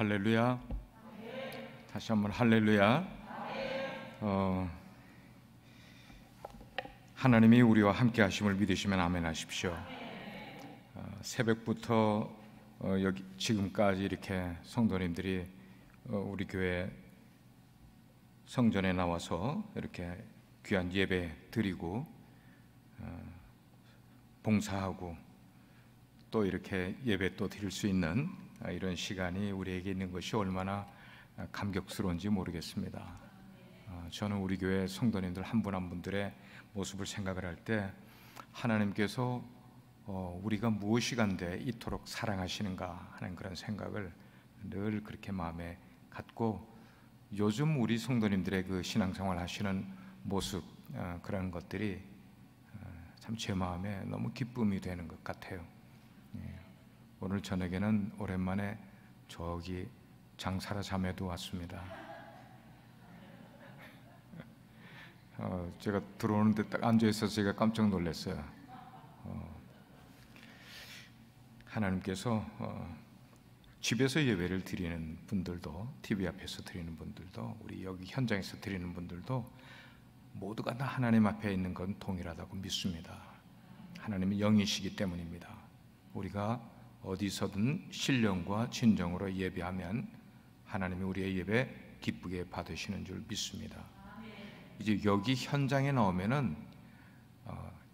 할렐루야. 다시 한번 할렐루야. 하나님이 우리와 함께 하심을 믿으시면 아멘 하십시오. 새벽부터 여기 지금까지 이렇게 성도님들이 우리 교회 성전에 나와서 이렇게 귀한 예배 드리고 봉사하고 또 이렇게 예배 또 드릴 수 있는 이런 시간이 우리에게 있는 것이 얼마나 감격스러운지 모르겠습니다. 저는 우리 교회 성도님들 한 분 한 분들의 모습을 생각을 할 때 하나님께서 우리가 무엇이 간데 이토록 사랑하시는가 하는 그런 생각을 늘 그렇게 마음에 갖고, 요즘 우리 성도님들의 그 신앙생활 하시는 모습, 그런 것들이 참 제 마음에 너무 기쁨이 되는 것 같아요. 오늘 저녁에는 오랜만에 저기 장사라 자매도 왔습니다. 제가 들어오는데 딱 앉아있어서 제가 깜짝 놀랐어요. 하나님께서 집에서 예배를 드리는 분들도, TV 앞에서 드리는 분들도, 우리 여기 현장에서 드리는 분들도 모두가 다 하나님 앞에 있는 건 동일하다고 믿습니다. 하나님은 영이시기 때문입니다. 우리가 어디서든 신령과 진정으로 예배하면 하나님이 우리의 예배 기쁘게 받으시는 줄 믿습니다. 이제 여기 현장에 나오면은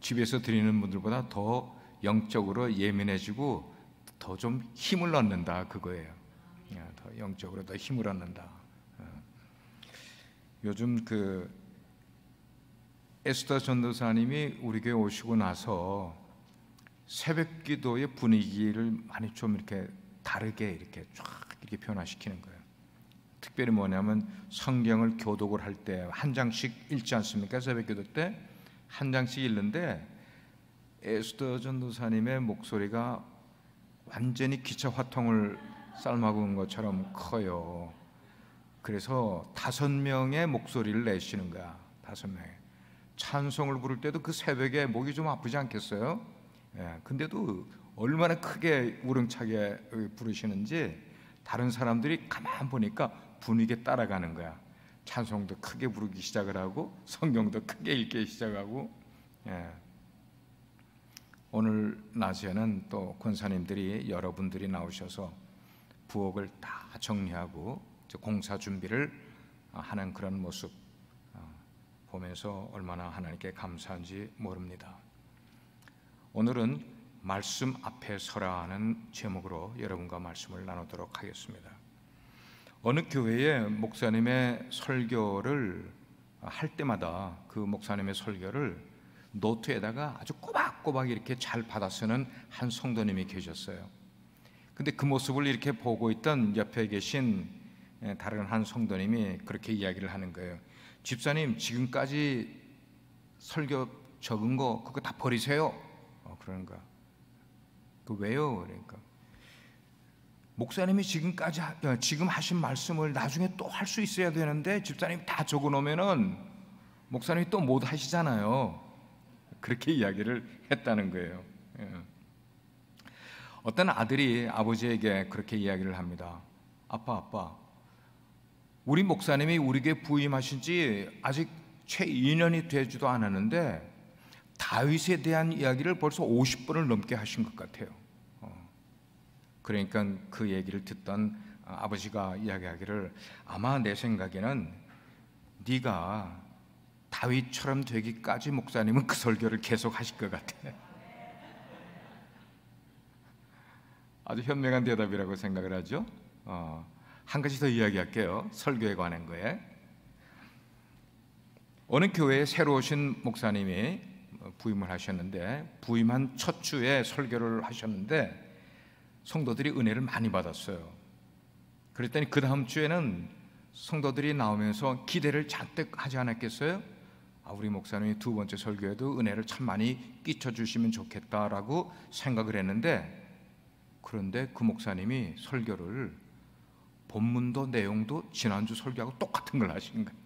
집에서 드리는 분들보다 더 영적으로 예민해지고 더 좀 힘을 얻는다, 그거예요. 더 영적으로 더 힘을 얻는다. 요즘 그 에스더 전도사님이 우리 교회 오시고 나서 새벽 기도의 분위기를 많이 좀 이렇게 다르게 이렇게 쫙 이렇게 변화시키는 거예요. 특별히 뭐냐면 성경을 교독을 할 때 한 장씩 읽지 않습니까? 새벽 기도 때 한 장씩 읽는데 에스더 전도사님의 목소리가 완전히 기차 화통을 삶아본 것처럼 커요. 그래서 5명의 목소리를 내시는 거야. 5명. 찬송을 부를 때도 그 새벽에 목이 좀 아프지 않겠어요? 근데도 얼마나 크게 우렁차게 부르시는지 다른 사람들이 가만 보니까 분위기에 따라가는 거야. 찬송도 크게 부르기 시작을 하고 성경도 크게 읽기 시작하고. 오늘 낮에는 또 권사님들이 여러분들이 나오셔서 부엌을 다 정리하고 공사 준비를 하는 그런 모습 보면서 얼마나 하나님께 감사한지 모릅니다. 오늘은 말씀 앞에 서라 하는 제목으로 여러분과 말씀을 나누도록 하겠습니다. 어느 교회에 목사님의 설교를 할 때마다 그 목사님의 설교를 노트에다가 아주 꼬박꼬박 이렇게 잘 받아 쓰는 한 성도님이 계셨어요. 근데 그 모습을 이렇게 보고 있던 옆에 계신 다른 한 성도님이 그렇게 이야기를 하는 거예요. 집사님, 지금까지 설교 적은 거 그거 다 버리세요. 그러는 거야. 그 왜요? 그러니까 목사님이 지금 하신 말씀을 나중에 또 할 수 있어야 되는데 집사님이 다 적어 놓으면은 목사님이 또 못 하시잖아요. 그렇게 이야기를 했다는 거예요. 어떤 아들이 아버지에게 그렇게 이야기를 합니다. 아빠, 우리 목사님이 우리에게 부임하신 지 아직 채 2년이 되지도 않았는데 다윗에 대한 이야기를 벌써 50번을 넘게 하신 것 같아요. 그러니까 그 얘기를 듣던 아버지가 이야기하기를, 아마 내 생각에는 네가 다윗처럼 되기까지 목사님은 그 설교를 계속 하실 것 같아. 아주 현명한 대답이라고 생각을 하죠. 한 가지 더 이야기할게요. 설교에 관한 거에. 어느 교회에 새로 오신 목사님이 부임을 하셨는데, 부임한 첫 주에 설교를 하셨는데 성도들이 은혜를 많이 받았어요. 그랬더니 그 다음 주에는 성도들이 나오면서 기대를 잔뜩 하지 않았겠어요? 우리 목사님이 두 번째 설교에도 은혜를 참 많이 끼쳐주시면 좋겠다라고 생각을 했는데, 그런데 그 목사님이 설교를 본문도 내용도 지난주 설교하고 똑같은 걸 하신 거예요.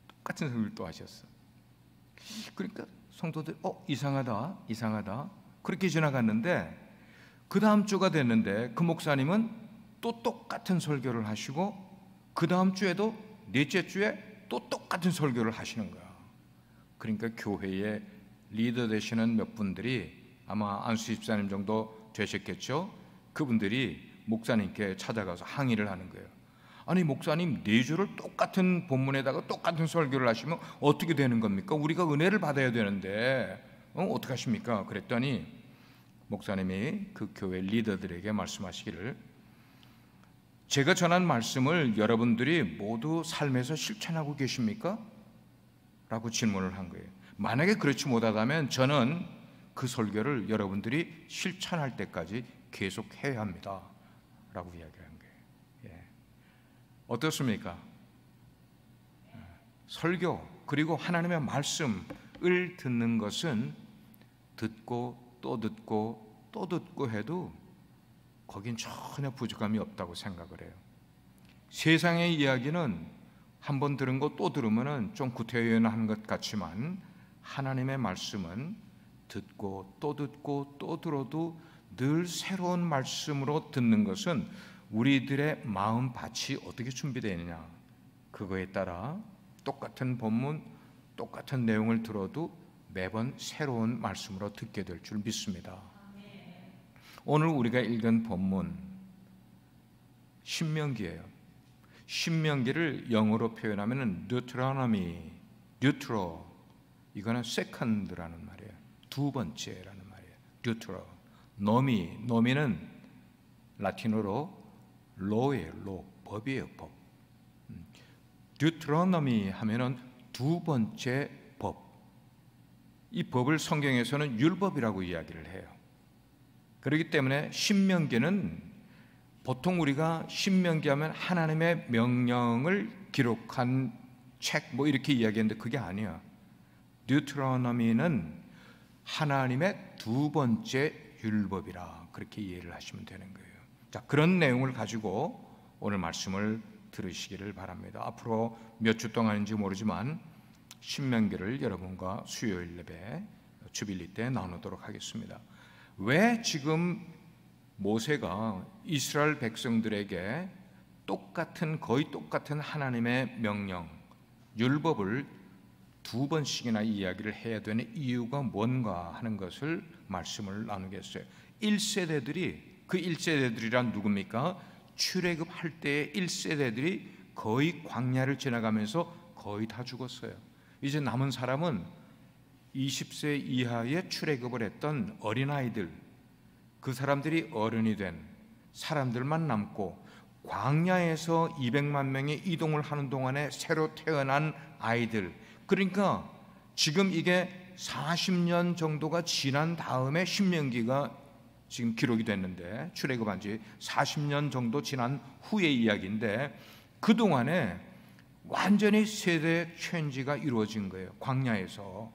똑같은 설교를 또 하셨어. 그러니까 성도들 이상하다 그렇게 지나갔는데, 그 다음 주가 됐는데 그 목사님은 또 똑같은 설교를 하시고 그 다음 주에도 넷째 주에 또 똑같은 설교를 하시는 거야. 그러니까 교회의 리더 되시는 몇 분들이 아마 안수 집사님 정도 되셨겠죠. 그분들이 목사님께 찾아가서 항의를 하는 거예요. 아니 목사님 4주를 똑같은 본문에다가 똑같은 설교를 하시면 어떻게 되는 겁니까? 우리가 은혜를 받아야 되는데 어떻게 하십니까? 그랬더니 목사님이 그 교회 리더들에게 말씀하시기를, 제가 전한 말씀을 여러분들이 모두 삶에서 실천하고 계십니까? 라고 질문을 한 거예요. 만약에 그렇지 못하다면 저는 그 설교를 여러분들이 실천할 때까지 계속 해야 합니다 라고 이야기한 거예요. 예. 어떻습니까? 설교 그리고 하나님의 말씀을 듣는 것은 듣고 또 듣고 또 듣고 해도 거긴 전혀 부족함이 없다고 생각을 해요. 세상의 이야기는 한 번 들은 거 또 들으면 좀 구태연한 것 같지만 하나님의 말씀은 듣고 또 듣고 또 들어도 늘 새로운 말씀으로 듣는 것은 우리들의 마음 밭이 어떻게 준비되어 있느냐, 그거에 따라 똑같은 본문 똑같은 내용을 들어도 매번 새로운 말씀으로 듣게 될 줄 믿습니다. 오늘 우리가 읽은 본문 신명기예요. 신명기를 영어로 표현하면 Deuteronomy, Deutero, 이거는 second라는 말이에요. 두 번째라는 말이에요. Deutero. 노미는 라틴어로 law예요. law, 법이에요. 법. Deuteronomy 하면은 두 번째 법. 이 법을 성경에서는 율법이라고 이야기를 해요. 그렇기 때문에 신명기는 보통 우리가 신명기 하면 하나님의 명령을 기록한 책 뭐 이렇게 이야기했는데 그게 아니야. Deuteronomy는 하나님의 두 번째 율법이라 그렇게 이해를 하시면 되는 거예요. 자, 그런 내용을 가지고 오늘 말씀을 들으시기를 바랍니다. 앞으로 몇 주 동안인지 모르지만 신명기를 여러분과 수요일 예배 주빌리 때 나누도록 하겠습니다. 왜 지금 모세가 이스라엘 백성들에게 거의 똑같은 하나님의 명령, 율법을 두 번씩이나 이야기를 해야 되는 이유가 뭔가 하는 것을 말씀을 나누겠어요. 1세대들이, 그 1세대들이란 누굽니까? 출애굽할 때의 1세대들이 거의 광야를 지나가면서 거의 다 죽었어요. 이제 남은 사람은 20세 이하의 출애굽을 했던 어린아이들, 그 사람들이 어른이 된 사람들만 남고 광야에서 200만 명이 이동을 하는 동안에 새로 태어난 아이들, 그러니까 지금 이게 40년 정도가 지난 다음에 신명기가 지금 기록이 됐는데, 출애굽한 지 40년 정도 지난 후의 이야기인데 그동안에 완전히 세대 체인지가 이루어진 거예요. 광야에서.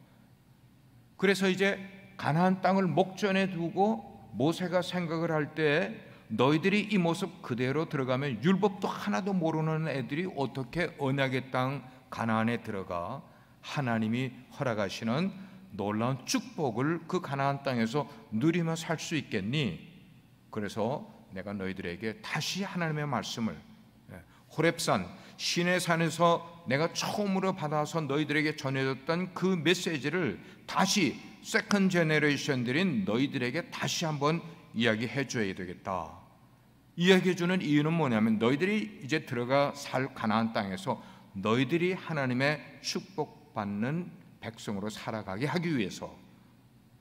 그래서 이제 가나안 땅을 목전에 두고 모세가 생각을 할 때 너희들이 이 모습 그대로 들어가면 율법도 하나도 모르는 애들이 어떻게 언약의 땅 가나안에 들어가 하나님이 허락하시는 놀라운 축복을 그 가나안 땅에서 누리며 살 수 있겠니? 그래서 내가 너희들에게 다시 하나님의 말씀을, 호렙산 시내산에서 내가 처음으로 받아서 너희들에게 전해줬던 그 메시지를 다시 세컨 제너레이션들인 너희들에게 다시 한번 이야기해 줘야 되겠다. 이야기해 주는 이유는 뭐냐면 너희들이 이제 들어가 살 가나안 땅에서 너희들이 하나님의 축복받는 백성으로 살아가게 하기 위해서.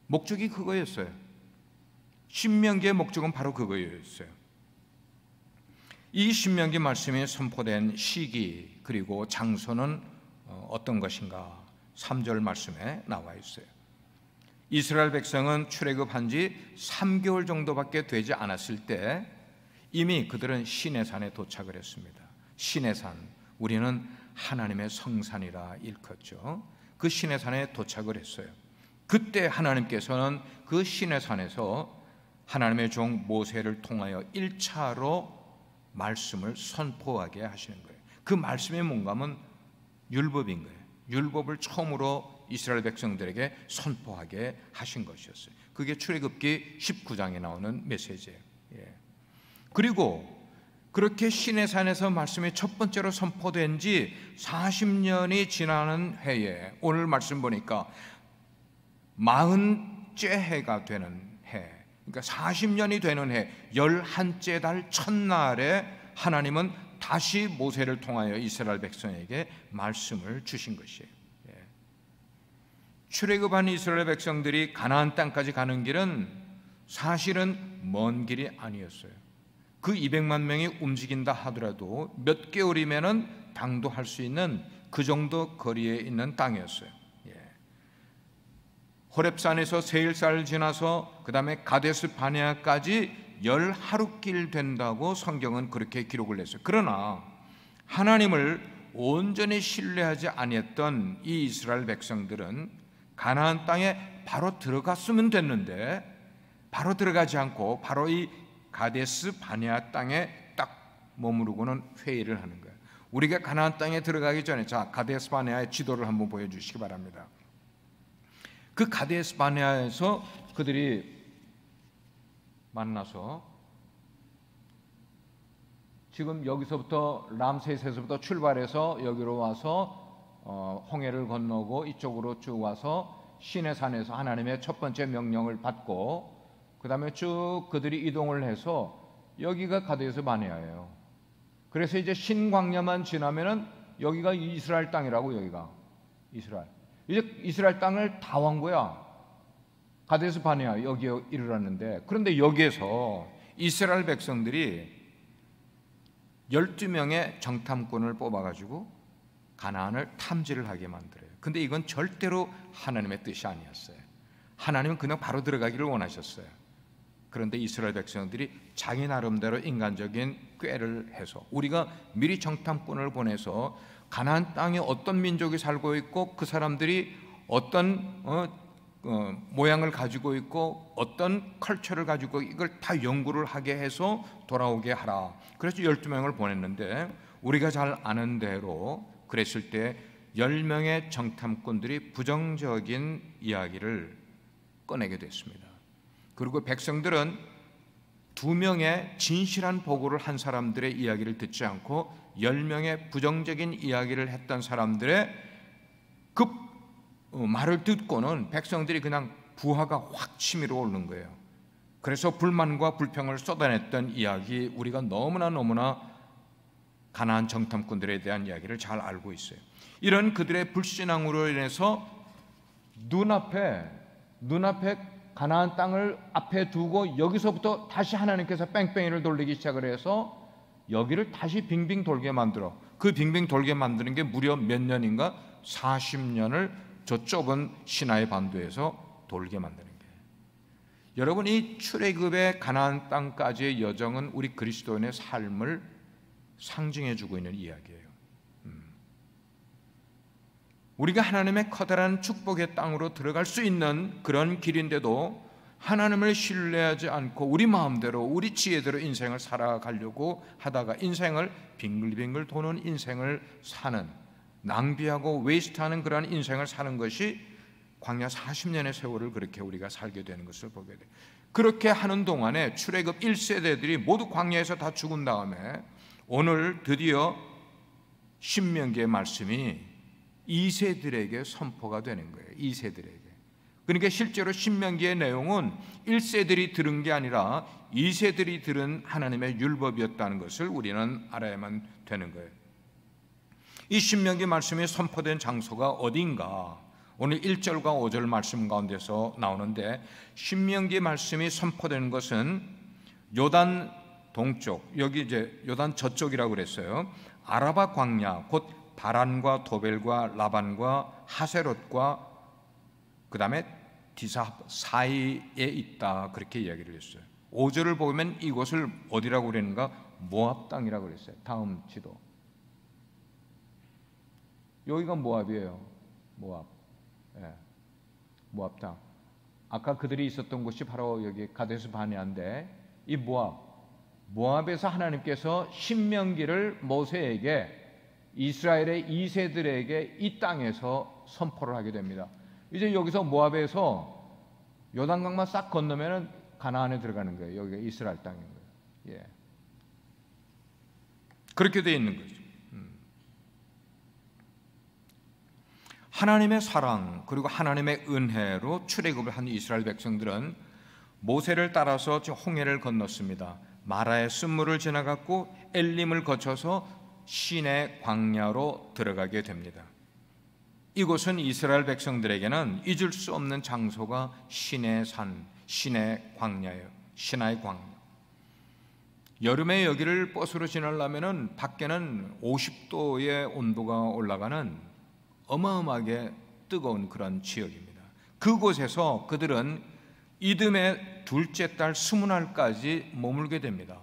목적이 그거였어요. 신명기의 목적은 바로 그거였어요. 이 신명기 말씀이 선포된 시기 그리고 장소는 어떤 것인가? 3절 말씀에 나와 있어요. 이스라엘 백성은 출애굽한 지 3개월 정도밖에 되지 않았을 때 이미 그들은 시내산에 도착을 했습니다. 시내산, 우리는 하나님의 성산이라 일컫죠. 그 시내산에 도착을 했어요. 그때 하나님께서는 그 시내산에서 하나님의 종 모세를 통하여 1차로 말씀을 선포하게 하시는 거예요. 그 말씀이 뭔가 하면 율법인 거예요. 율법을 처음으로 이스라엘 백성들에게 선포하게 하신 것이었어요. 그게 출애굽기 19장에 나오는 메시지예요. 그리고 그렇게 시내산에서 말씀이 첫 번째로 선포된 지 40년이 지나는 해에 오늘 말씀 보니까 40째 해가 되는 해, 그러니까 40년이 되는 해 11째 달 첫날에 하나님은 다시 모세를 통하여 이스라엘 백성에게 말씀을 주신 것이에요. 출애굽한 이스라엘 백성들이 가나안 땅까지 가는 길은 사실은 먼 길이 아니었어요. 그 200만 명이 움직인다 하더라도 몇 개월이면은 당도할 수 있는 그 정도 거리에 있는 땅이었어요. 호렙산에서 세일사를 지나서 그 다음에 가데스 바네아까지 10하루길 된다고 성경은 그렇게 기록을 했어요. 그러나 하나님을 온전히 신뢰하지 아니했던 이 이스라엘 백성들은 가나안 땅에 바로 들어갔으면 됐는데 바로 들어가지 않고 바로 이 가데스 바네아 땅에 딱 머무르고는 회의를 하는 거예요. 우리가 가나안 땅에 들어가기 전에 자 가데스 바네아의 지도를 한번 보여주시기 바랍니다. 그 가데스 바네아에서 그들이 만나서 지금 여기서부터 람세스에서부터 출발해서 여기로 와서 홍해를 건너고 이쪽으로 쭉 와서 시내산에서 하나님의 첫 번째 명령을 받고 그 다음에 쭉 그들이 이동을 해서 여기가 가데스 바네아예요. 그래서 이제 신광야만 지나면은 여기가 이스라엘 땅이라고. 여기가 이스라엘. 이제 이스라엘 땅을 다 온 거야. 가데스 바네아 여기에 이르렀는데, 그런데 여기에서 이스라엘 백성들이 12명의 정탐꾼을 뽑아가지고 가나안을 탐지를 하게 만들어요. 근데 이건 절대로 하나님의 뜻이 아니었어요. 하나님은 그냥 바로 들어가기를 원하셨어요. 그런데 이스라엘 백성들이 자기 나름대로 인간적인 꾀를 해서 우리가 미리 정탐꾼을 보내서 가나안 땅에 어떤 민족이 살고 있고 그 사람들이 어떤 모양을 가지고 있고 어떤 컬처를 가지고 이걸 다 연구를 하게 해서 돌아오게 하라. 그래서 12명을 보냈는데 우리가 잘 아는 대로 그랬을 때 10명의 정탐꾼들이 부정적인 이야기를 꺼내게 됐습니다. 그리고 백성들은 2명의 진실한 보고를 한 사람들의 이야기를 듣지 않고 10명의 부정적인 이야기를 했던 사람들의 그 말을 듣고는 백성들이 그냥 부하가 확 치밀어 오르는 거예요. 그래서 불만과 불평을 쏟아냈던 이야기, 우리가 너무나 가나안 정탐꾼들에 대한 이야기를 잘 알고 있어요. 이런 그들의 불신앙으로 인해서 눈앞에 가나안 땅을 앞에 두고 여기서부터 다시 하나님께서 뺑뺑이를 돌리기 시작을 해서 여기를 다시 빙빙 돌게 만들어. 그 빙빙 돌게 만드는 게 무려 몇 년인가? 40년을 저 좁은 시나이 반도에서 돌게 만드는 거예요. 여러분, 이 출애굽의 가나안 땅까지의 여정은 우리 그리스도인의 삶을 상징해 주고 있는 이야기예요. 우리가 하나님의 커다란 축복의 땅으로 들어갈 수 있는 그런 길인데도 하나님을 신뢰하지 않고 우리 마음대로 우리 지혜대로 인생을 살아가려고 하다가 인생을 빙글빙글 도는 인생을 사는, 낭비하고 웨이스트하는 그러한 인생을 사는 것이 광야 40년의 세월을 그렇게 우리가 살게 되는 것을 보게 돼요. 그렇게 하는 동안에 출애굽 1세대들이 모두 광야에서 다 죽은 다음에 오늘 드디어 신명기의 말씀이 2세들에게 선포가 되는 거예요. 2세들에게. 그러니까 실제로 신명기의 내용은 1세들이 들은 게 아니라 2세들이 들은 하나님의 율법이었다는 것을 우리는 알아야만 되는 거예요. 이 신명기 말씀이 선포된 장소가 어디인가? 오늘 1절과 5절 말씀 가운데서 나오는데, 신명기 말씀이 선포된 것은 요단 동쪽, 여기 이제 요단 저쪽이라고 그랬어요. 아라바 광야, 곧 바란과 도벨과 라반과 하세롯과 그 다음에 디사합 사이에 있다, 그렇게 이야기를 했어요. 5절을 보면 이곳을 어디라고 그랬는가? 모압 땅이라고 그랬어요. 다음 지도. 여기가 모압이에요. 모압. 예. 모압 땅. 아까 그들이 있었던 곳이 바로 여기 가데스 바네아인데, 이 모압에서 하나님께서 신명기를 모세에게, 이스라엘의 2세들에게 이 땅에서 선포를 하게 됩니다. 이제 여기서 모압에서 요단강만 싹 건너면은 가나안에 들어가는 거예요. 여기가 이스라엘 땅인 거예요. 예. 그렇게 되어 있는 거죠. 하나님의 사랑 그리고 하나님의 은혜로 출애굽을 한 이스라엘 백성들은 모세를 따라서 홍해를 건넜습니다. 마라의 쓴물을 지나갔고 엘림을 거쳐서 시내 광야로 들어가게 됩니다. 이곳은 이스라엘 백성들에게는 잊을 수 없는 장소가 시내 산, 시내 광야예요. 시나의 광야. 여름에 여기를 버스로 지나려면 밖에는 50도의 온도가 올라가는 어마어마하게 뜨거운 그런 지역입니다. 그곳에서 그들은 이듬해 둘째 달 스무날까지 머물게 됩니다.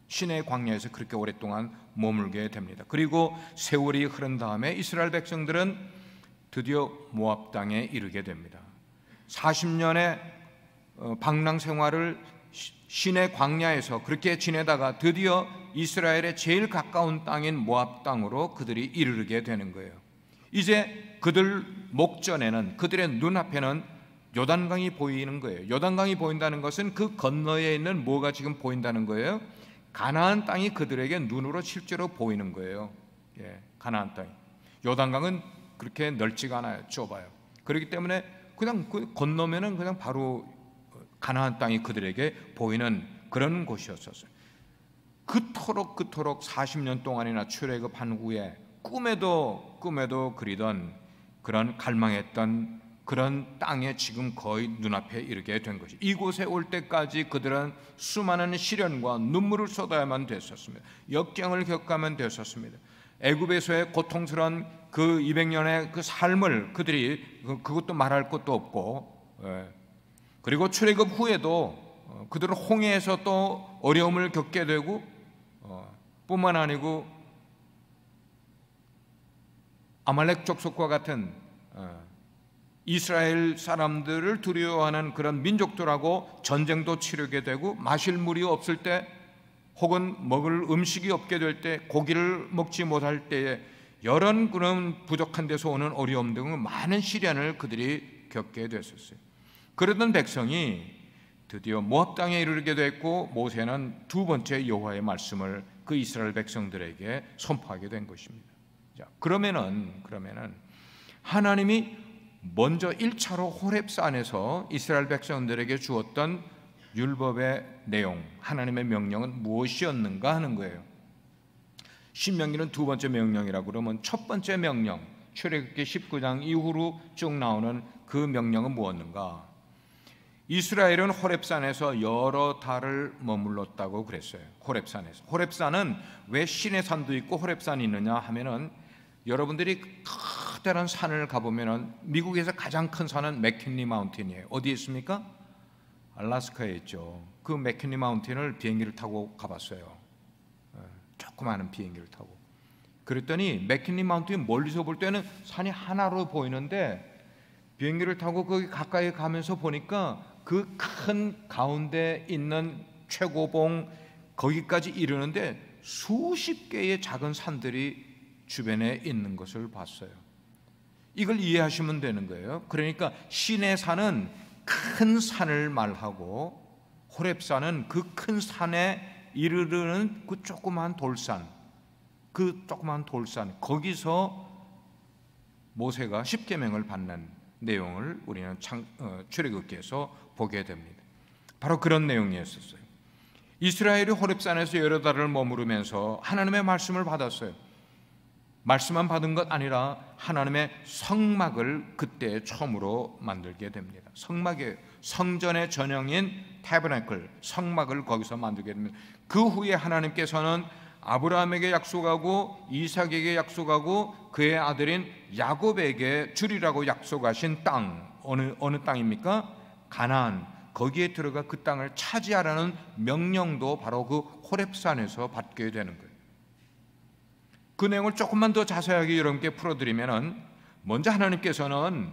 시내 광야에서 그렇게 오랫동안 머물게 됩니다. 그리고 세월이 흐른 다음에 이스라엘 백성들은 드디어 모압 땅에 이르게 됩니다. 40년의 방랑 생활을 시내 광야에서 그렇게 지내다가 드디어 이스라엘의 제일 가까운 땅인 모압 땅으로 그들이 이르게 되는 거예요. 이제 그들 목전에는, 그들의 눈앞에는 요단강이 보이는 거예요. 요단강이 보인다는 것은 그 건너에 있는 뭐가 지금 보인다는 거예요? 가나안 땅이 그들에게 눈으로 실제로 보이는 거예요. 가나안 땅이. 요단강은 그렇게 넓지가 않아요. 좁아요. 그렇기 때문에 그냥 건너면은 그냥 바로 가나안 땅이 그들에게 보이는 그런 곳이었었어요. 그토록 40년 동안이나 출애굽한 후에 꿈에도 그리던 그런 갈망했던 그런 땅에 지금 거의 눈앞에 이르게 된 것이, 이곳에 올 때까지 그들은 수많은 시련과 눈물을 쏟아야만 됐었습니다. 역경을 겪어야만 됐었습니다. 애굽에서의 고통스러운 그 200년의 그 삶을 그들이 그것도 말할 것도 없고, 그리고 출애굽 후에도 그들은 홍해에서 또 어려움을 겪게 되고, 뿐만 아니고 아말렉 족속과 같은 이스라엘 사람들을 두려워하는 그런 민족들하고 전쟁도 치르게 되고, 마실 물이 없을 때 혹은 먹을 음식이 없게 될 때, 고기를 먹지 못할 때에 여러 그런 부족한 데서 오는 어려움 등 많은 시련을 그들이 겪게 됐었어요. 그러던 백성이 드디어 모압 땅에 이르게 됐고, 모세는 두 번째 여호와의 말씀을 그 이스라엘 백성들에게 선포하게 된 것입니다. 자, 그러면은 하나님이 먼저 1차로 호렙산에서 이스라엘 백성들에게 주었던 율법의 내용, 하나님의 명령은 무엇이었는가 하는 거예요. 신명기는 두 번째 명령이라고 그러면 첫 번째 명령, 출애굽기 19장 이후로 쭉 나오는 그 명령은 무엇인가? 이스라엘은 호렙산에서 여러 달을 머물렀다고 그랬어요. 호렙산에서. 호렙산은 왜 시내 산도 있고 호렙산이 있느냐 하면은, 여러분들이 커다란 산을 가보면은 미국에서 가장 큰 산은 맥킨리 마운틴이에요. 어디에 있습니까? 알래스카에 있죠. 그 맥킨리 마운틴을 비행기를 타고 가봤어요. 조그마한 비행기를 타고. 그랬더니 맥킨리 마운틴 멀리서 볼 때는 산이 하나로 보이는데, 비행기를 타고 거기 가까이 가면서 보니까 그 큰 가운데 있는 최고봉 거기까지 이르는데 수십 개의 작은 산들이 주변에 있는 것을 봤어요. 이걸 이해하시면 되는 거예요. 그러니까 시내 산은 큰 산을 말하고, 호렙산은 그 큰 산에 이르르는 그 조그만 돌산, 거기서 모세가 십계명을 받는 내용을 우리는 출애굽기에서 보게 됩니다. 바로 그런 내용이었어요. 이스라엘이 호렙산에서 여러 달을 머무르면서 하나님의 말씀을 받았어요. 말씀만 받은 것 아니라 하나님의 성막을 그때 처음으로 만들게 됩니다. 성막의 성전의 전형인 태버나클, 성막을 거기서 만들게 됩니다. 그 후에 하나님께서는 아브라함에게 약속하고 이삭에게 약속하고 그의 아들인 야곱에게 주리라고 약속하신 땅, 어느 땅입니까? 가나안. 거기에 들어가 그 땅을 차지하라는 명령도 바로 그 호렙산에서 받게 되는 거예요. 그 내용을 조금만 더 자세하게 여러분께 풀어드리면은, 먼저 하나님께서는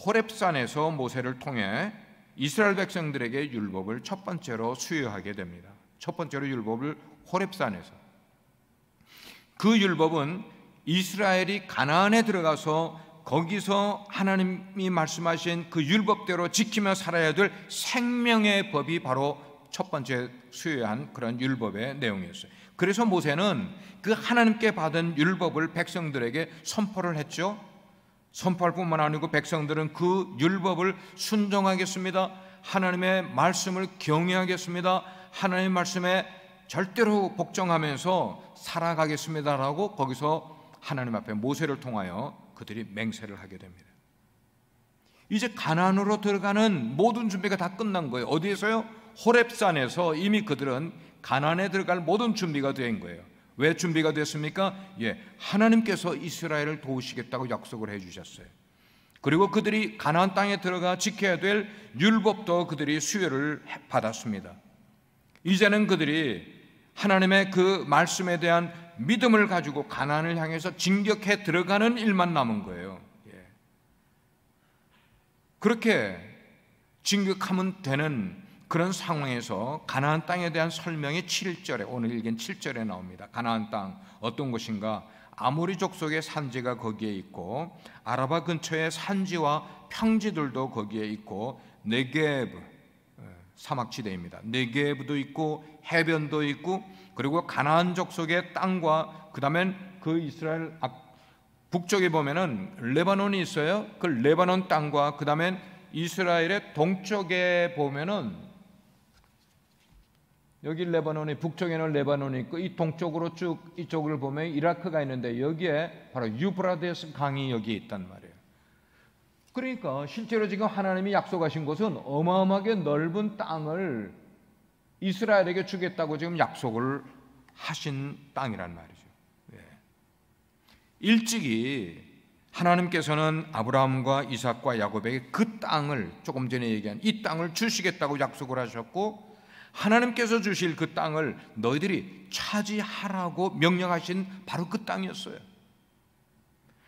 호렙산에서 모세를 통해 이스라엘 백성들에게 율법을 첫 번째로 수여하게 됩니다. 첫 번째로 율법을 호렙산에서. 그 율법은 이스라엘이 가나안에 들어가서 거기서 하나님이 말씀하신 그 율법대로 지키며 살아야 될 생명의 법이 바로 첫 번째 수여한 그런 율법의 내용이었어요. 그래서 모세는 그 하나님께 받은 율법을 백성들에게 선포를 했죠. 선포할 뿐만 아니고 백성들은 그 율법을 순종하겠습니다, 하나님의 말씀을 경외하겠습니다, 하나님의 말씀에 절대로 복종하면서 살아가겠습니다라고 거기서 하나님 앞에 모세를 통하여 그들이 맹세를 하게 됩니다. 이제 가나안으로 들어가는 모든 준비가 다 끝난 거예요. 어디에서요? 호렙산에서 이미 그들은 가나안에 들어갈 모든 준비가 된 거예요. 왜 준비가 됐습니까? 하나님께서 이스라엘을 도우시겠다고 약속을 해주셨어요. 그리고 그들이 가나안 땅에 들어가 지켜야 될 율법도 그들이 수여를 받았습니다. 이제는 그들이 하나님의 그 말씀에 대한 믿음을 가지고 가나안을 향해서 진격해 들어가는 일만 남은 거예요. 그렇게 진격하면 되는 그런 상황에서 가나안 땅에 대한 설명이 7절에, 오늘 읽은 7절에 나옵니다. 가나안 땅 어떤 곳인가? 아모리 족속의 산지가 거기에 있고 아라바 근처의 산지와 평지들도 거기에 있고 네게브, 사막지대입니다. 네게브도 있고 해변도 있고, 그리고 가나안 족속의 땅과 그 다음엔 그 이스라엘 북쪽에 보면은 레바논이 있어요. 그 레바논 땅과 그 다음엔 이스라엘의 동쪽에 보면은 여기 레바논이, 북쪽에는 레바논이 있고 이 동쪽으로 쭉 이쪽을 보면 이라크가 있는데 여기에 바로 유브라데스 강이 여기 있단 말이에요. 그러니까 실제로 지금 하나님이 약속하신 곳은 어마어마하게 넓은 땅을 이스라엘에게 주겠다고 지금 약속을 하신 땅이란 말이죠. 일찍이 하나님께서는 아브라함과 이삭과 야곱에게 그 땅을, 조금 전에 얘기한 이 땅을 주시겠다고 약속을 하셨고, 하나님께서 주실 그 땅을 너희들이 차지하라고 명령하신 바로 그 땅이었어요.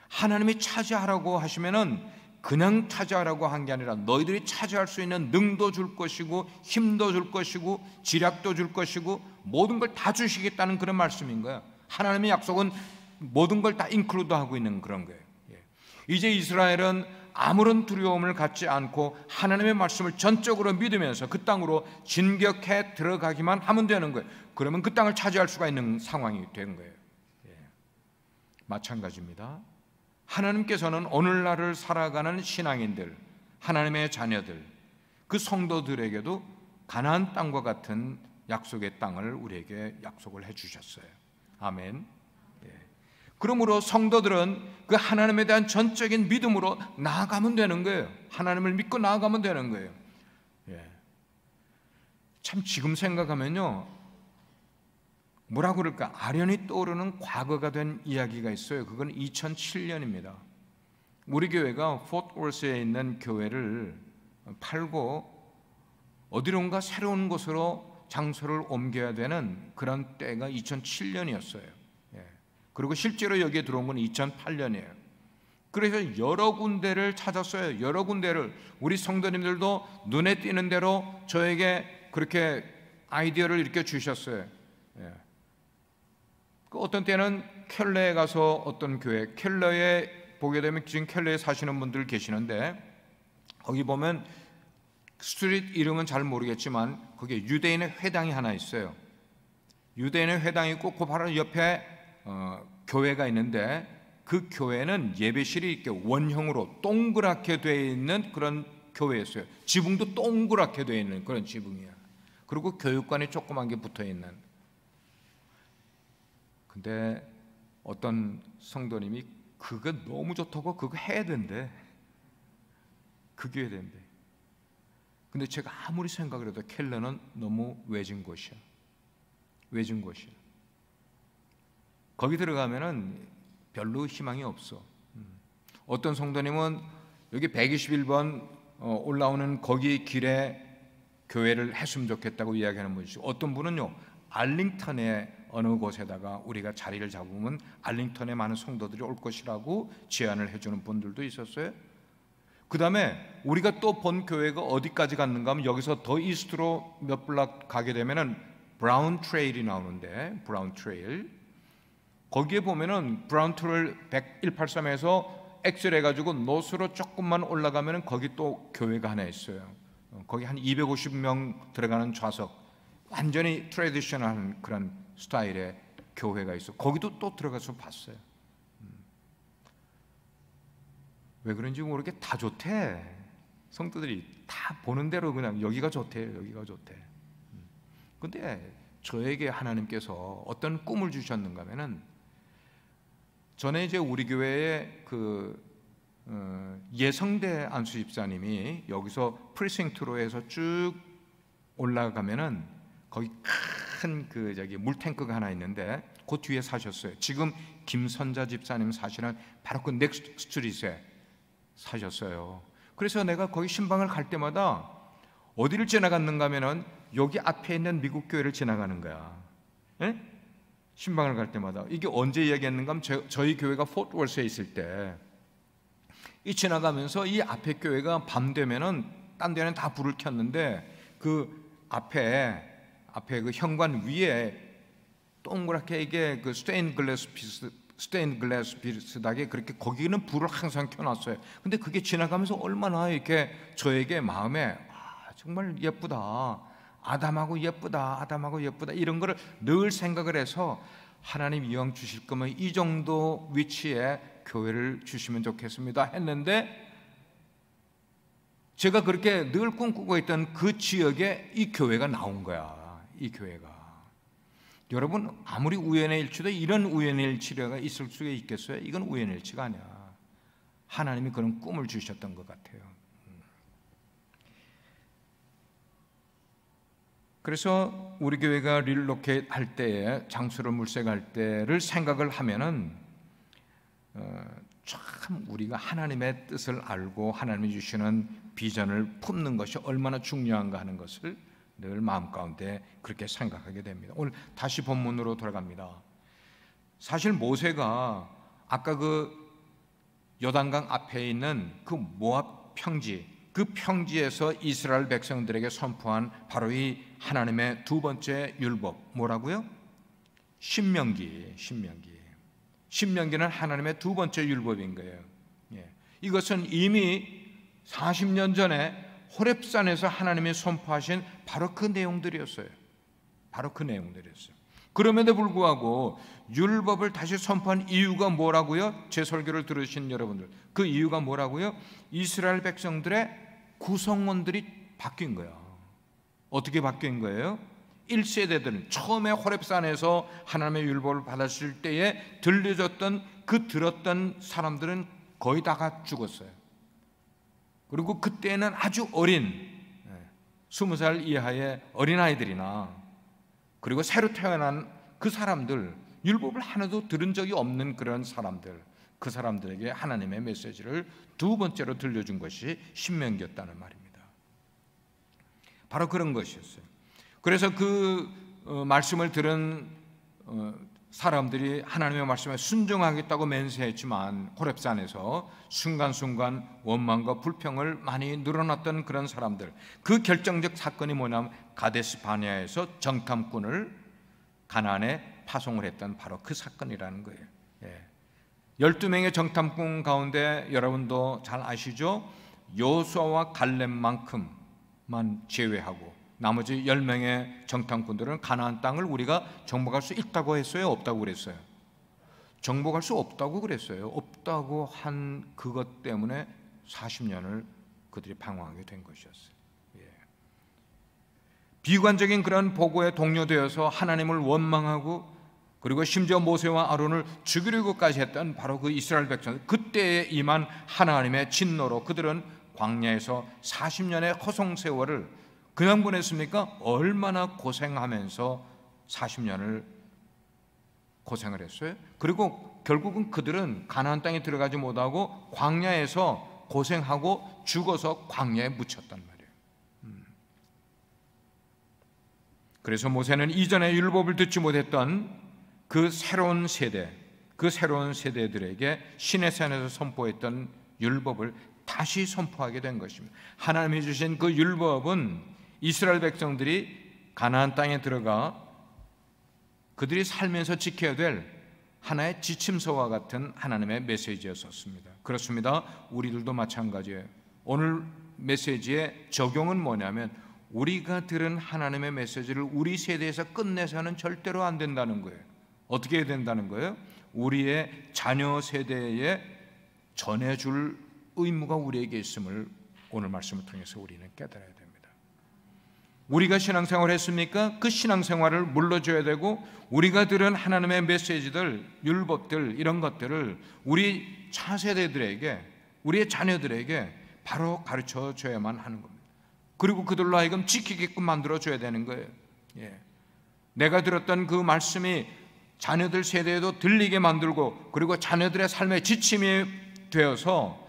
하나님이 차지하라고 하시면은 그냥 차지하라고 한 게 아니라 너희들이 차지할 수 있는 능도 줄 것이고 힘도 줄 것이고 지략도 줄 것이고 모든 걸 다 주시겠다는 그런 말씀인 거예요. 하나님의 약속은 모든 걸 다 인클루드하고 있는 그런 거예요. 이제 이스라엘은 아무런 두려움을 갖지 않고 하나님의 말씀을 전적으로 믿으면서 그 땅으로 진격해 들어가기만 하면 되는 거예요. 그러면 그 땅을 차지할 수가 있는 상황이 된 거예요. 마찬가지입니다. 하나님께서는 오늘날을 살아가는 신앙인들, 하나님의 자녀들, 그 성도들에게도 가나안 땅과 같은 약속의 땅을 우리에게 약속을 해주셨어요. 아멘. 그러므로 성도들은 그 하나님에 대한 전적인 믿음으로 나아가면 되는 거예요. 하나님을 믿고 나아가면 되는 거예요. 참 지금 생각하면요, 뭐라 그럴까, 아련히 떠오르는 과거가 된 이야기가 있어요. 그건 2007년입니다. 우리 교회가 포트워스에 있는 교회를 팔고 어디론가 새로운 곳으로 장소를 옮겨야 되는 그런 때가 2007년이었어요. 그리고 실제로 여기에 들어온 건 2008년이에요. 그래서 여러 군데를 찾았어요. 여러 군데를. 우리 성도님들도 눈에 띄는 대로 저에게 그렇게 아이디어를 이렇게 주셨어요. 어떤 때는 켈러에 가서 어떤 교회, 켈러에 보게 되면 지금 켈러에 사시는 분들 계시는데 거기 보면 스트리트 이름은 잘 모르겠지만 거기에 유대인의 회당이 하나 있어요. 유대인의 회당이 있고 그 바로 옆에 교회가 있는데 그 교회는 예배실이 이렇게 원형으로 동그랗게 되어 있는 그런 교회였어요. 지붕도 동그랗게 되어 있는 그런 지붕이야. 그리고 교육관이 조그만 게 붙어 있는. 근데 어떤 성도님이 그거 너무 좋다고 그거 해야 된대. 그게 해야 된대. 근데 제가 아무리 생각을 해도 켈러는 너무 외진 곳이야. 외진 곳이야. 거기 들어가면은 별로 희망이 없어. 어떤 성도님은 여기 121번 올라오는 거기 길에 교회를 했으면 좋겠다고 이야기하는 분이시고, 어떤 분은요 알링턴의 어느 곳에다가 우리가 자리를 잡으면 알링턴에 많은 성도들이 올 것이라고 제안을 해주는 분들도 있었어요. 그 다음에 우리가 또 본 교회가 어디까지 갔는가 하면 여기서 더 이스트로 몇 블락 가게 되면은 브라운 트레일이 나오는데, 브라운 트레일, 거기에 보면은 브라운 트레일 183에서 엑셀 해가지고 노스로 조금만 올라가면은 거기 또 교회가 하나 있어요. 거기 한 250명 들어가는 좌석, 완전히 트래디셔널한 그런 스타일의 교회가 있어. 거기도 또 들어가서 봤어요. 왜 그런지 모르게 다 좋대. 성도들이 다 보는 대로 그냥 여기가 좋대, 여기가 좋대. 근데 저에게 하나님께서 어떤 꿈을 주셨는가 하면은, 전에 이제 우리 교회에 예성대 안수 집사님이 여기서 프리싱트로 해서 쭉 올라가면은 거기 큰 물탱크가 하나 있는데 그 뒤에 사셨어요. 지금 김선자 집사님 사시는 바로 그 넥스트 스트릿에 사셨어요. 그래서 내가 거기 신방을 갈 때마다 어디를 지나갔는가 하면은 여기 앞에 있는 미국 교회를 지나가는 거야. 에? 신방을 갈 때마다. 이게 언제 이야기했는가 하면 저희 교회가 포트월스에 있을 때 이 지나가면서 이 앞에 교회가 밤 되면은 딴 데는 다 불을 켰는데 그 앞에 그 현관 위에 동그랗게 이게 그 스테인 글라스 비슷하게 그렇게 거기는 불을 항상 켜놨어요. 근데 그게 지나가면서 얼마나 이렇게 저에게 마음에 정말 예쁘다, 아담하고 예쁘다 이런 거를 늘 생각을 해서, 하나님 이왕 주실 거면 이 정도 위치에 교회를 주시면 좋겠습니다 했는데, 제가 그렇게 늘 꿈꾸고 있던 그 지역에 이 교회가 나온 거야. 이 교회가. 여러분, 아무리 우연의 일치도 이런 우연의 일치가 있을 수가 있겠어요? 이건 우연의 일치가 아니야. 하나님이 그런 꿈을 주셨던 것 같아요. 그래서 우리 교회가 릴로케이트 할 때에, 장소를 물색할 때를 생각을 하면은 참 우리가 하나님의 뜻을 알고 하나님이 주시는 비전을 품는 것이 얼마나 중요한가 하는 것을 늘 마음 가운데 그렇게 생각하게 됩니다. 오늘 다시 본문으로 돌아갑니다. 사실 모세가 아까 그 요단강 앞에 있는 그 모압 평지, 그 평지에서 이스라엘 백성들에게 선포한 바로 이 하나님의 두 번째 율법, 뭐라고요? 신명기는 하나님의 두 번째 율법인 거예요. 이것은 이미 40년 전에 호렙산에서 하나님이 선포하신 바로 그 내용들이었어요. 그럼에도 불구하고 율법을 다시 선포한 이유가 뭐라고요? 제 설교를 들으신 여러분들, 그 이유가 뭐라고요? 이스라엘 백성들의 구성원들이 바뀐 거야. 어떻게 바뀐 거예요? 1세대들은 처음에 호렙산에서 하나님의 율법을 받았을 때에 들려줬던 들었던 사람들은 거의 다가 죽었어요. 그리고 그때는 아주 어린 20살 이하의 어린아이들이나, 그리고 새로 태어난 그 사람들, 율법을 하나도 들은 적이 없는 그런 사람들, 그 사람들에게 하나님의 메시지를 두 번째로 들려준 것이 신명기였다는 말입니다. 바로 그런 것이었어요. 그래서 그 말씀을 들은 사람들이 하나님의 말씀에 순종하겠다고 맹세했지만 호렙산에서 순간순간 원망과 불평을 많이 늘어났던 그런 사람들, 그 결정적 사건이 뭐냐면 가데스 바네아에서 정탐꾼을 가나안에 파송을 했던 바로 그 사건이라는 거예요. 12명의 정탐꾼 가운데 여러분도 잘 아시죠? 여호수아와 갈렙만큼만 제외하고 나머지 10명의 정탐꾼들은 가나안 땅을 우리가 정복할 수 있다고 했어요? 없다고 그랬어요? 정복할 수 없다고 그랬어요. 없다고 한 그것 때문에 40년을 그들이 방황하게 된 것이었어요. 비관적인 그런 보고에 동요되어서 하나님을 원망하고, 그리고 심지어 모세와 아론을 죽이려고까지 했던 바로 그 이스라엘 백성들, 그때에 임한 하나님의 진노로 그들은 광야에서 40년의 허송 세월을 그냥 보냈습니까? 얼마나 고생하면서 40년을 고생을 했어요. 그리고 결국은 그들은 가나안 땅에 들어가지 못하고 광야에서 고생하고 죽어서 광야에 묻혔단 말이에요. 그래서 모세는 이전에 율법을 듣지 못했던 그 새로운 세대들에게 시내산에서 선포했던 율법을 다시 선포하게 된 것입니다. 하나님이 주신 그 율법은 이스라엘 백성들이 가나안 땅에 들어가 그들이 살면서 지켜야 될 하나의 지침서와 같은 하나님의 메시지였었습니다. 그렇습니다. 우리들도 마찬가지예요. 오늘 메시지의 적용은 뭐냐면 우리가 들은 하나님의 메시지를 우리 세대에서 끝내서는 절대로 안 된다는 거예요. 어떻게 해야 된다는 거예요? 우리의 자녀 세대에 전해줄 의무가 우리에게 있음을 오늘 말씀을 통해서 우리는 깨달아야 됩니다. 우리가 신앙생활을 했습니까? 그 신앙생활을 물러줘야 되고, 우리가 들은 하나님의 메시지들, 율법들, 이런 것들을 우리 차세대들에게, 우리의 자녀들에게 바로 가르쳐 줘야만 하는 겁니다. 그리고 그들로 하여금 지키게끔 만들어줘야 되는 거예요. 내가 들었던 그 말씀이 자녀들 세대에도 들리게 만들고, 그리고 자녀들의 삶의 지침이 되어서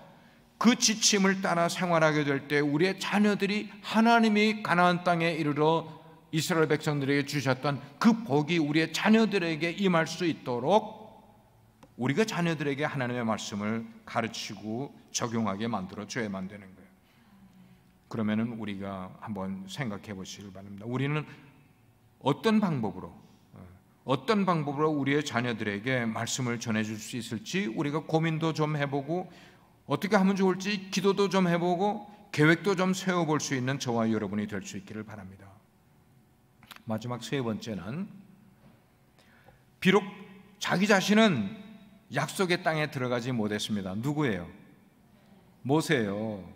그 지침을 따라 생활하게 될 때 우리의 자녀들이 하나님이 가나안 땅에 이르러 이스라엘 백성들에게 주셨던 그 복이 우리의 자녀들에게 임할 수 있도록 우리가 자녀들에게 하나님의 말씀을 가르치고 적용하게 만들어줘야만 되는 거예요. 그러면은 우리가 한번 생각해 보시길 바랍니다. 우리는 어떤 방법으로 우리의 자녀들에게 말씀을 전해줄 수 있을지 우리가 고민도 좀 해보고, 어떻게 하면 좋을지 기도도 좀 해보고, 계획도 좀 세워볼 수 있는 저와 여러분이 될 수 있기를 바랍니다. 마지막 세 번째는, 비록 자기 자신은 약속의 땅에 들어가지 못했습니다. 누구예요? 모세예요.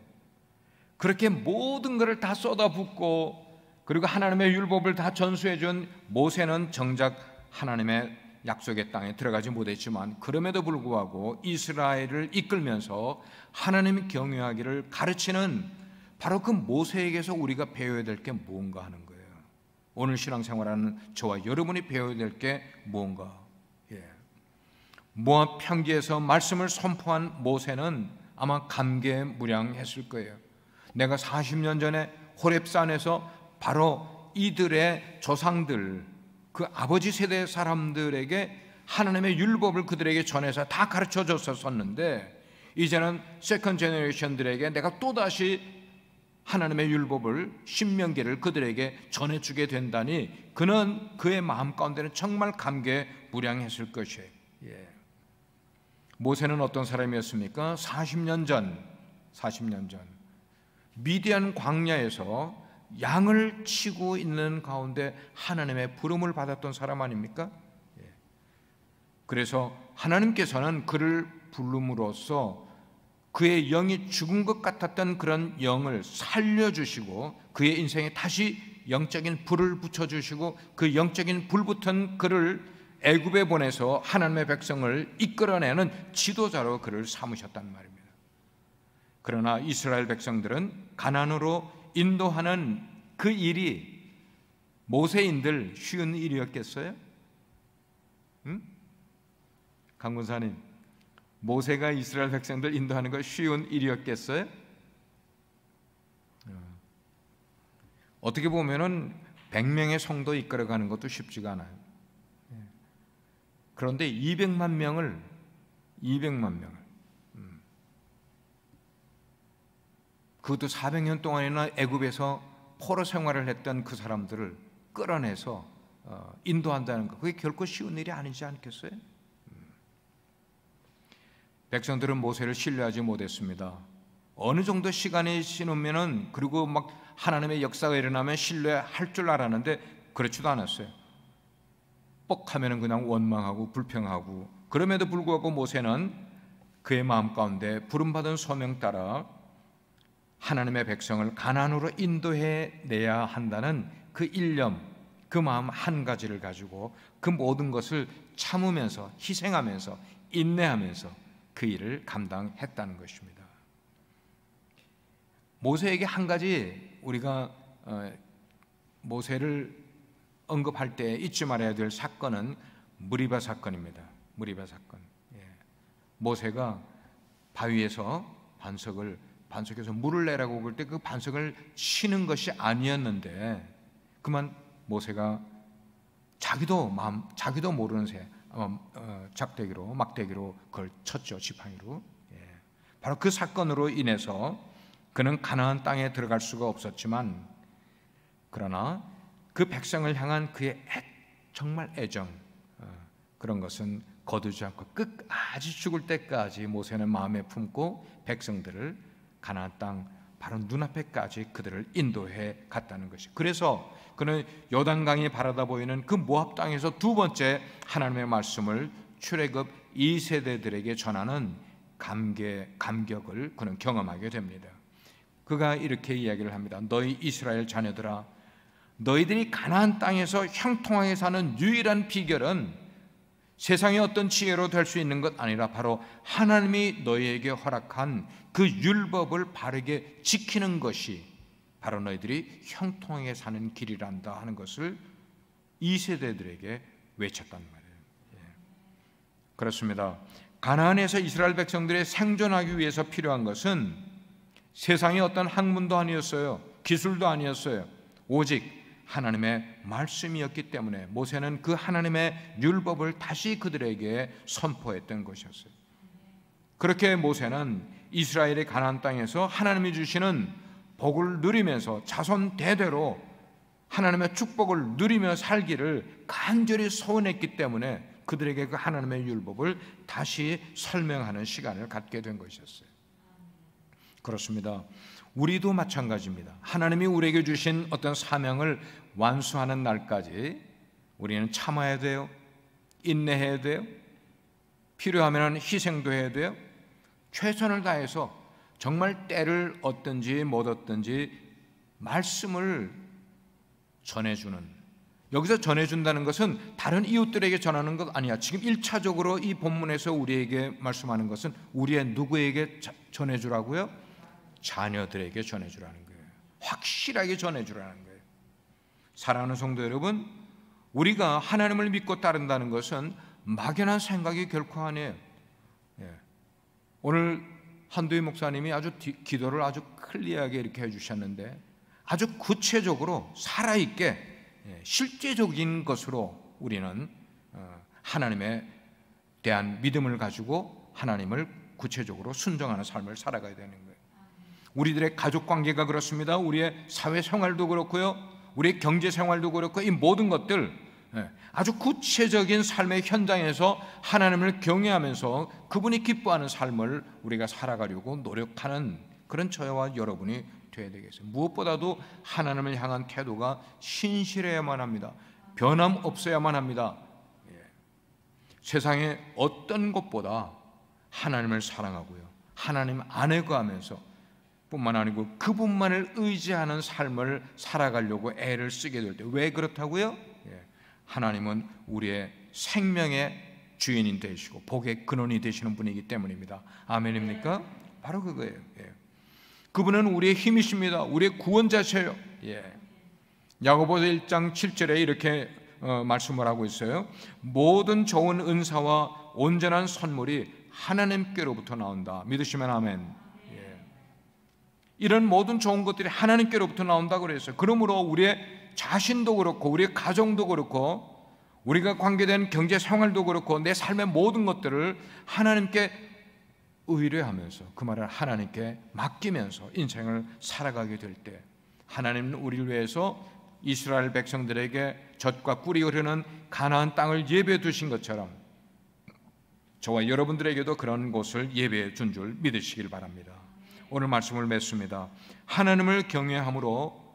그렇게 모든 것을 다 쏟아붓고, 그리고 하나님의 율법을 다 전수해준 모세는 정작 하나님의 약속의 땅에 들어가지 못했지만, 그럼에도 불구하고 이스라엘을 이끌면서 하나님의 경외하기를 가르치는 바로 그 모세에게서 우리가 배워야 될 게 무언가 하는 거예요. 오늘 신앙생활하는 저와 여러분이 배워야 될 게 무언가. 모압 평지에서 말씀을 선포한 모세는 아마 감개무량했을 거예요. 내가 40년 전에 호렙산에서 바로 이들의 조상들, 그 아버지 세대 사람들에게 하나님의 율법을 그들에게 전해서 다 가르쳐 줬었는데, 이제는 세컨 제너레이션들에게 내가 또다시 하나님의 율법을, 신명기를 그들에게 전해주게 된다니 그는 그의 마음 가운데는 정말 감개무량했을 것이에요. 모세는 어떤 사람이었습니까? 40년 전 미디안 광야에서 양을 치고 있는 가운데 하나님의 부름을 받았던 사람 아닙니까? 그래서 하나님께서는 그를 부름으로써 그의 영이 죽은 것 같았던 그런 영을 살려주시고, 그의 인생에 다시 영적인 불을 붙여주시고, 그 영적인 불 붙은 그를 애굽에 보내서 하나님의 백성을 이끌어내는 지도자로 그를 삼으셨단 말입니다. 그러나 이스라엘 백성들은 가나안으로 인도하는 그 일이 모세인들 쉬운 일이었겠어요? 강군사님, 모세가 이스라엘 백성들 인도하는 거 쉬운 일이었겠어요? 어떻게 보면은 100명의 성도 이끌어가는 것도 쉽지가 않아요. 그런데 200만 명을 그것도 400년 동안이나 애굽에서 포로 생활을 했던 그 사람들을 끌어내서 인도한다는 것, 그게 결코 쉬운 일이 아니지 않겠어요? 백성들은 모세를 신뢰하지 못했습니다. 어느 정도 시간이 지나면은, 그리고 막 하나님의 역사가 일어나면 신뢰할 줄 알았는데 그렇지도 않았어요. 뻑하면은 그냥 원망하고 불평하고. 그럼에도 불구하고 모세는 그의 마음 가운데 부름받은 소명 따라 하나님의 백성을 가나안으로 인도해 내야 한다는 그 일념, 그 마음 한 가지를 가지고 그 모든 것을 참으면서, 희생하면서, 인내하면서 그 일을 감당했다는 것입니다. 모세에게 한 가지 우리가 모세를 언급할 때 잊지 말아야 될 사건은 무리바 사건입니다. 무리바 사건. 모세가 바위에서 반석에서 물을 내라고 그럴 때 그 반석을 치는 것이 아니었는데, 그만 모세가 자기도 모르는 새 막대기로 그걸 쳤죠. 지팡이로. 바로 그 사건으로 인해서 그는 가나안 땅에 들어갈 수가 없었지만, 그러나 그 백성을 향한 그의 정말 애정, 그런 것은 거두지 않고 끝까지 죽을 때까지 모세는 마음에 품고 백성들을 가나안 땅 바로 눈앞에까지 그들을 인도해 갔다는 것이. 그래서 그는 요단강이 바라다 보이는 그 모압 땅에서 두 번째 하나님의 말씀을 출애굽 2세대들에게 전하는 감격을 그는 경험하게 됩니다. 그가 이렇게 이야기를 합니다. 너희 이스라엘 자녀들아, 너희들이 가나안 땅에서 형통하게 사는 유일한 비결은 세상의 어떤 지혜로 될 수 있는 것 아니라 바로 하나님이 너희에게 허락한 그 율법을 바르게 지키는 것이 바로 너희들이 형통하게 사는 길이란다 하는 것을 2세대들에게 외쳤단 말이에요. 그렇습니다. 가나안에서 이스라엘 백성들의 생존하기 위해서 필요한 것은 세상의 어떤 학문도 아니었어요. 기술도 아니었어요. 오직 하나님의 말씀이었기 때문에 모세는 그 하나님의 율법을 다시 그들에게 선포했던 것이었어요. 그렇게 모세는 이스라엘의 가나안 땅에서 하나님이 주시는 복을 누리면서 자손 대대로 하나님의 축복을 누리며 살기를 간절히 소원했기 때문에 그들에게 그 하나님의 율법을 다시 설명하는 시간을 갖게 된 것이었어요. 그렇습니다. 우리도 마찬가지입니다. 하나님이 우리에게 주신 어떤 사명을 완수하는 날까지 우리는 참아야 돼요. 인내해야 돼요. 필요하면 희생도 해야 돼요. 최선을 다해서 정말 때를 얻든지 못 얻든지 말씀을 전해주는, 여기서 전해준다는 것은 다른 이웃들에게 전하는 것 아니야. 지금 1차적으로 이 본문에서 우리에게 말씀하는 것은 우리의 누구에게 전해주라고요? 자녀들에게 전해주라는 거예요. 확실하게 전해주라는 거예요. 사랑하는 성도 여러분, 우리가 하나님을 믿고 따른다는 것은 막연한 생각이 결코 아니에요. 오늘 한두희 목사님이 아주 기도를 아주 클리어하게 이렇게 해주셨는데 아주 구체적으로 살아있게 실제적인 것으로 우리는 하나님에 대한 믿음을 가지고 하나님을 구체적으로 순종하는 삶을 살아가야 되는 거예요. 우리들의 가족관계가 그렇습니다. 우리의 사회생활도 그렇고요, 우리의 경제생활도 그렇고, 이 모든 것들 아주 구체적인 삶의 현장에서 하나님을 경외하면서 그분이 기뻐하는 삶을 우리가 살아가려고 노력하는 그런 저와 여러분이 되어야 되겠어요. 무엇보다도 하나님을 향한 태도가 신실해야만 합니다. 변함없어야만 합니다. 세상의 어떤 것보다 하나님을 사랑하고요, 하나님 안에 거하면서 뿐만 아니고 그분만을 의지하는 삶을 살아가려고 애를 쓰게 될 때, 왜 그렇다고요? 하나님은 우리의 생명의 주인이 되시고 복의 근원이 되시는 분이기 때문입니다. 아멘입니까? 바로 그거예요. 그분은 우리의 힘이십니다. 우리의 구원자세요. 야고보서 1장 7절에 이렇게 말씀을 하고 있어요. 모든 좋은 은사와 온전한 선물이 하나님께로부터 나온다. 믿으시면 아멘. 이런 모든 좋은 것들이 하나님께로부터 나온다고 그랬어요. 그러므로 우리의 자신도 그렇고 우리의 가정도 그렇고 우리가 관계된 경제 생활도 그렇고 내 삶의 모든 것들을 하나님께 의뢰하면서 그 말을 하나님께 맡기면서 인생을 살아가게 될 때, 하나님은 우리를 위해서 이스라엘 백성들에게 젖과 꿀이 흐르는 가나안 땅을 예배해 두신 것처럼 저와 여러분들에게도 그런 곳을 예배해 준 줄 믿으시길 바랍니다. 오늘 말씀을 맺습니다. 하나님을 경외함으로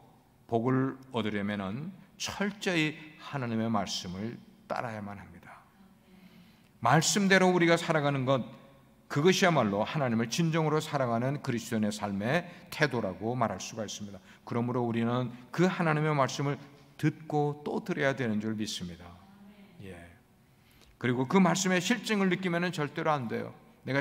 복을 얻으려면 철저히 하나님의 말씀을 따라야만 합니다. 말씀대로 우리가 살아가는 것, 그것이야말로 하나님을 진정으로 사랑하는 그리스도인의 삶의 태도라고 말할 수가 있습니다. 그러므로 우리는 그 하나님의 말씀을 듣고 또 들어야 되는 줄 믿습니다. 그리고 그 말씀의 실증을 느끼면 절대로 안 돼요. 내가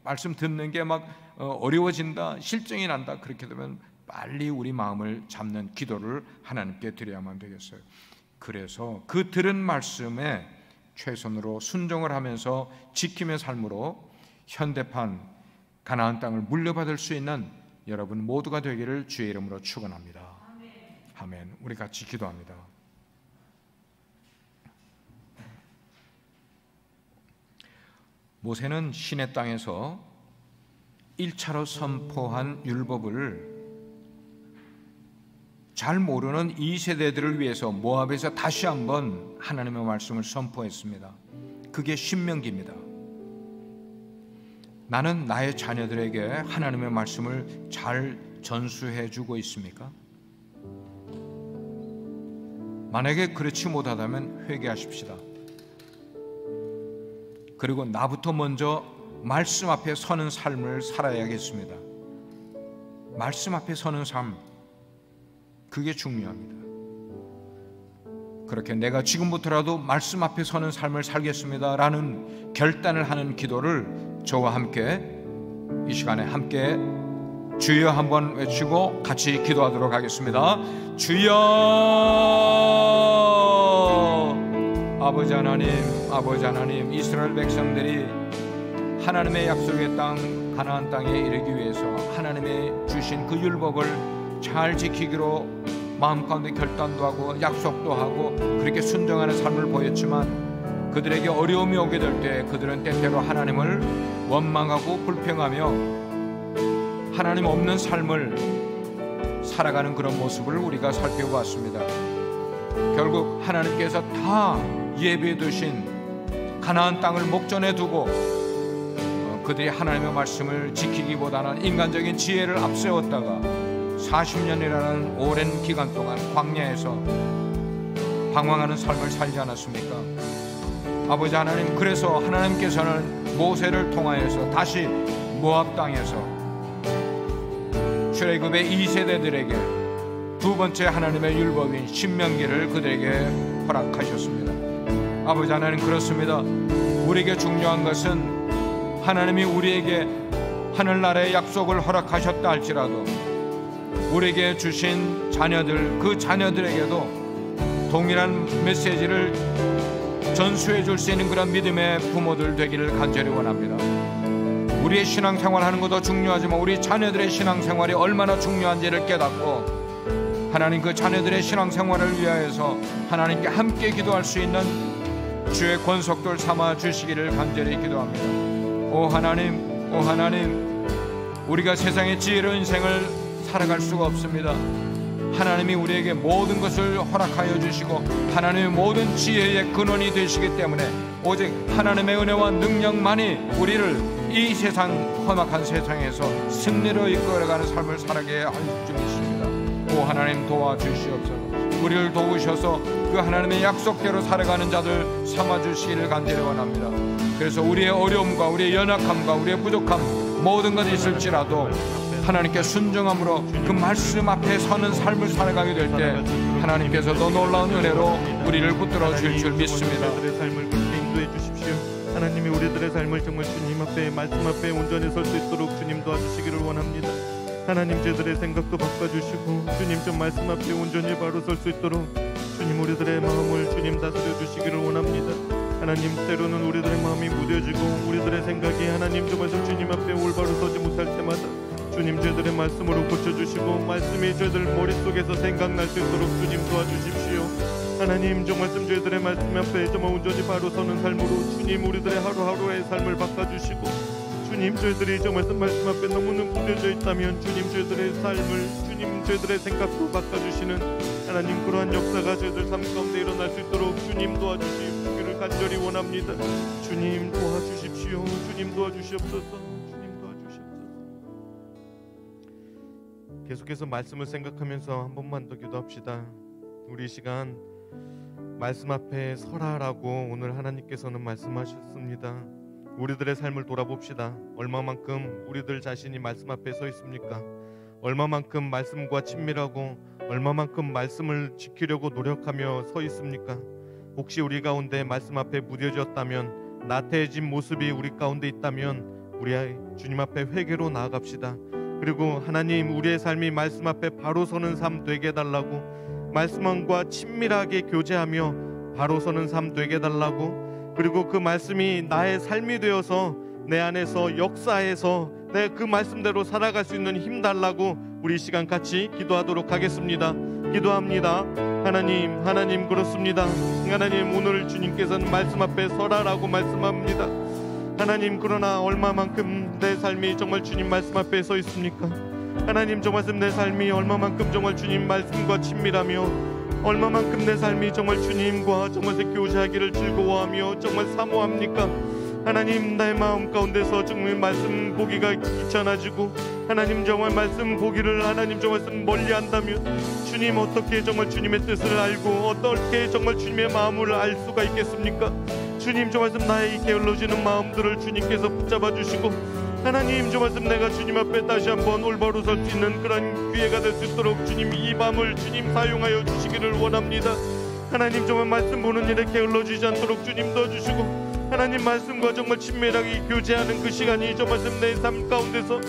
말씀 듣는 게 막 어려워진다, 실증이 난다, 그렇게 되면 빨리 우리 마음을 잡는 기도를 하나님께 드려야만 되겠어요. 그래서 그 들은 말씀에 최선으로 순종을 하면서 지키며 삶으로 현대판 가나안 땅을 물려받을 수 있는 여러분 모두가 되기를 주의 이름으로 축원합니다. 아멘. 우리 같이 기도합니다. 모세는 시내 땅에서 1차로 선포한 율법을 잘 모르는 2세대들을 위해서 모압에서 다시 한번 하나님의 말씀을 선포했습니다. 그게 신명기입니다. 나는 나의 자녀들에게 하나님의 말씀을 잘 전수해 주고 있습니까? 만약에 그렇지 못하다면 회개하십시다. 그리고 나부터 먼저 말씀 앞에 서는 삶을 살아야겠습니다. 말씀 앞에 서는 삶, 그게 중요합니다. 그렇게 내가 지금부터라도 말씀 앞에 서는 삶을 살겠습니다 라는 결단을 하는 기도를 저와 함께 이 시간에 함께 주여 한번 외치고 같이 기도하도록 하겠습니다. 주여! 아버지 하나님, 이스라엘 백성들이 하나님의 약속의 땅 가나안 땅에 이르기 위해서 하나님의 주신 그 율법을 잘 지키기로 마음 가운데 결단도 하고 약속도 하고 그렇게 순종하는 삶을 보였지만 그들에게 어려움이 오게 될 때 그들은 때때로 하나님을 원망하고 불평하며 하나님 없는 삶을 살아가는 그런 모습을 우리가 살펴보았습니다. 결국 하나님께서 다 예비해 두신 가나안 땅을 목전에 두고 그들이 하나님의 말씀을 지키기보다는 인간적인 지혜를 앞세웠다가 40년이라는 오랜 기간 동안 광야에서 방황하는 삶을 살지 않았습니까? 아버지 하나님, 그래서 하나님께서는 모세를 통하여서 다시 모압 땅에서 출애굽의 2세대들에게 두 번째 하나님의 율법인 신명기를 그들에게 허락하셨습니다. 아버지 하나님, 그렇습니다. 우리에게 중요한 것은 하나님이 우리에게 하늘나라의 약속을 허락하셨다 할지라도 우리에게 주신 자녀들, 그 자녀들에게도 동일한 메시지를 전수해 줄 수 있는 그런 믿음의 부모들 되기를 간절히 원합니다. 우리의 신앙생활 하는 것도 중요하지만 우리 자녀들의 신앙생활이 얼마나 중요한지를 깨닫고 하나님 그 자녀들의 신앙생활을 위하여서 하나님께 함께 기도할 수 있는 주의 권속들 삼아 주시기를 간절히 기도합니다. 오 하나님, 우리가 세상의 지혜로운 인생을 살아갈 수가 없습니다. 하나님이 우리에게 모든 것을 허락하여 주시고 하나님의 모든 지혜의 근원이 되시기 때문에 오직 하나님의 은혜와 능력만이 우리를 이 세상 험악한 세상에서 승리로 이끌어가는 삶을 살아가게 할 줄 믿습니다. 오 하나님, 도와주시옵소서. 우리를 도우셔서 그 하나님의 약속대로 살아가는 자들 삼아주시기를 간절히 원합니다. 그래서 우리의 어려움과 우리의 연약함과 우리의 부족함 모든 것이 있을지라도 하나님께 순종함으로 그 말씀 앞에 서는 삶을 살아가게 될 때 하나님께서도 놀라운 은혜로 우리를 붙들어 주실 줄 믿습니다. 우리들의 삶을 그렇게 인도해 주십시오. 하나님이 우리들의 삶을 정말 주님 앞에 말씀 앞에 온전히 설 수 있도록 주님 도와주시기를 원합니다. 하나님, 저희들의 생각도 바꿔주시고 주님 좀 말씀 앞에 온전히 바로 설 수 있도록 주님 우리들의 마음을 주님 다스려 주시기를 원합니다. 하나님, 때로는 우리들의 마음이 무뎌지고 우리들의 생각이 하나님 정말 주님 앞에 올바로 서지 못할 때마다 주님 저희들의 말씀으로 고쳐주시고 말씀이 저희들 머릿속에서 생각날 수 있도록 주님 도와주십시오. 하나님, 정말 저희들의 말씀 앞에 정말 온전히 바로 서는 삶으로 주님 우리들의 하루하루의 삶을 바꿔주시고 주님 저희들이 정말 말씀 앞에 너무는 무뎌져 있다면 주님 저희들의 삶을 주님 저희들의 생각도 바꿔주시는 하나님 그러한 역사가 저희들 삶 가운데 일어날 수 있도록 주님 도와주시기를 간절히 원합니다. 주님 도와주십시오. 주님 도와주시옵소서. 계속해서 말씀을 생각하면서 한 번만 더 기도합시다. 우리 시간 말씀 앞에 서라라고 오늘 하나님께서는 말씀하셨습니다. 우리들의 삶을 돌아봅시다. 얼마만큼 우리들 자신이 말씀 앞에 서 있습니까? 얼마만큼 말씀과 친밀하고 얼마만큼 말씀을 지키려고 노력하며 서 있습니까? 혹시 우리 가운데 말씀 앞에 무뎌졌다면, 나태해진 모습이 우리 가운데 있다면 우리 주님 앞에 회개로 나아갑시다. 그리고 하나님, 우리의 삶이 말씀 앞에 바로 서는 삶 되게 해달라고, 말씀과 친밀하게 교제하며 바로 서는 삶 되게 해달라고, 그리고 그 말씀이 나의 삶이 되어서 내 안에서 역사해서 내 그 말씀대로 살아갈 수 있는 힘 달라고 우리 시간 같이 기도하도록 하겠습니다. 기도합니다. 하나님 그렇습니다. 하나님, 오늘 주님께서는 말씀 앞에 서라라고 말씀합니다. 하나님, 그러나 얼마만큼 내 삶이 정말 주님 말씀 앞에 서 있습니까? 하나님, 정말 내 삶이 얼마만큼 정말 주님 말씀과 친밀하며 얼마만큼 내 삶이 정말 주님과 정말 교제하기를 즐거워하며 정말 사모합니까? 하나님, 나의 마음 가운데서 정말 말씀 보기가 귀찮아지고 하나님 정말 말씀 보기를 하나님 정말 멀리한다면 주님, 어떻게 정말 주님의 뜻을 알고 어떻게 정말 주님의 마음을 알 수가 있겠습니까? 주님, 저 말씀 나의 게을러지는 마음들을 주님께서 붙잡아 주시고 하나님, 저 말씀 내가 주님 앞에 다시 한번 올바로 설 수 있는 그런 기회가 될 수 있도록 주님, 이 밤을 주님 사용하여 주시기를 원합니다. 하나님, 정말 말씀 보는 일에 게을러지지 않도록 주님 도와주시고 하나님, 말씀과 정말 친밀하게 교제하는 그 시간이 저 말씀 내 삶 가운데서